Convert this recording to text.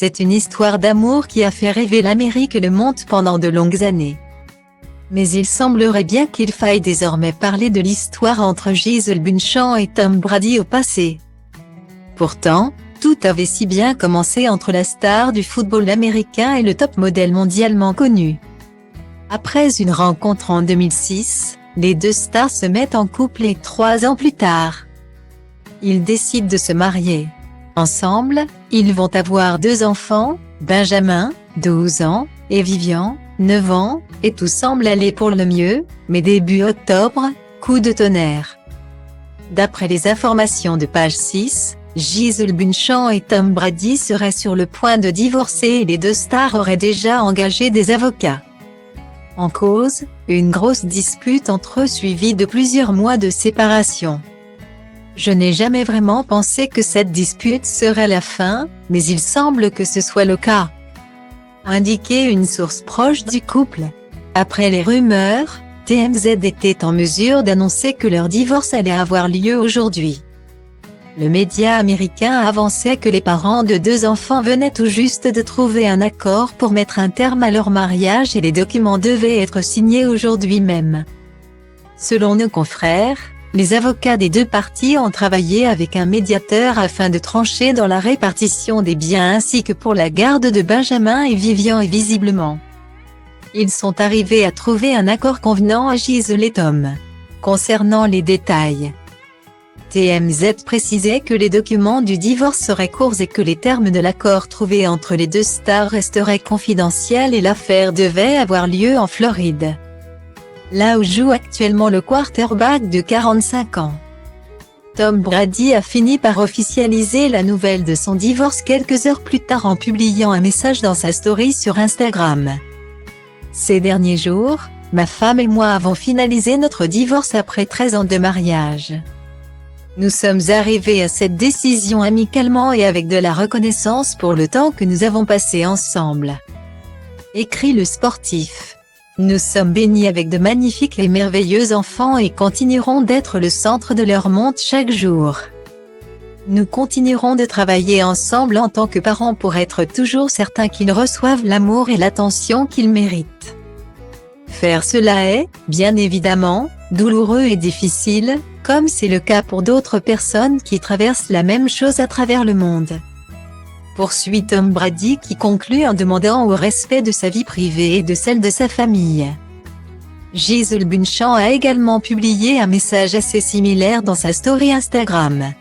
C'est une histoire d'amour qui a fait rêver l'Amérique et le monde pendant de longues années. Mais il semblerait bien qu'il faille désormais parler de l'histoire entre Gisele Bündchen et Tom Brady au passé. Pourtant, tout avait si bien commencé entre la star du football américain et le top modèle mondialement connu. Après une rencontre en 2006, les deux stars se mettent en couple et 3 ans plus tard, ils décident de se marier. Ensemble, ils vont avoir 2 enfants, Benjamin, 12 ans, et Vivian, 9 ans, et tout semble aller pour le mieux, mais début octobre, coup de tonnerre. D'après les informations de Page 6, Gisele Bündchen et Tom Brady seraient sur le point de divorcer et les deux stars auraient déjà engagé des avocats. En cause, une grosse dispute entre eux suivie de plusieurs mois de séparation. Je n'ai jamais vraiment pensé que cette dispute serait la fin, mais il semble que ce soit le cas, a indiqué une source proche du couple. Après les rumeurs, TMZ était en mesure d'annoncer que leur divorce allait avoir lieu aujourd'hui. Le média américain avançait que les parents de 2 enfants venaient tout juste de trouver un accord pour mettre un terme à leur mariage et les documents devaient être signés aujourd'hui même. Selon nos confrères, les avocats des 2 parties ont travaillé avec un médiateur afin de trancher dans la répartition des biens ainsi que pour la garde de Benjamin et Vivian et visiblement, ils sont arrivés à trouver un accord convenant à Gisele et Tom. Concernant les détails, TMZ précisait que les documents du divorce seraient courts et que les termes de l'accord trouvé entre les 2 stars resteraient confidentiels et l'affaire devait avoir lieu en Floride, là où joue actuellement le quarterback de 45 ans. Tom Brady a fini par officialiser la nouvelle de son divorce quelques heures plus tard en publiant un message dans sa story sur Instagram. Ces derniers jours, ma femme et moi avons finalisé notre divorce après 13 ans de mariage. Nous sommes arrivés à cette décision amicalement et avec de la reconnaissance pour le temps que nous avons passé ensemble, écrit le sportif. Nous sommes bénis avec de magnifiques et merveilleux enfants et continuerons d'être le centre de leur monde chaque jour. Nous continuerons de travailler ensemble en tant que parents pour être toujours certains qu'ils reçoivent l'amour et l'attention qu'ils méritent. Faire cela est, bien évidemment, douloureux et difficile, comme c'est le cas pour d'autres personnes qui traversent la même chose à travers le monde. Poursuit Tom Brady qui conclut en demandant au respect de sa vie privée et de celle de sa famille. Gisele Bündchen a également publié un message assez similaire dans sa story Instagram.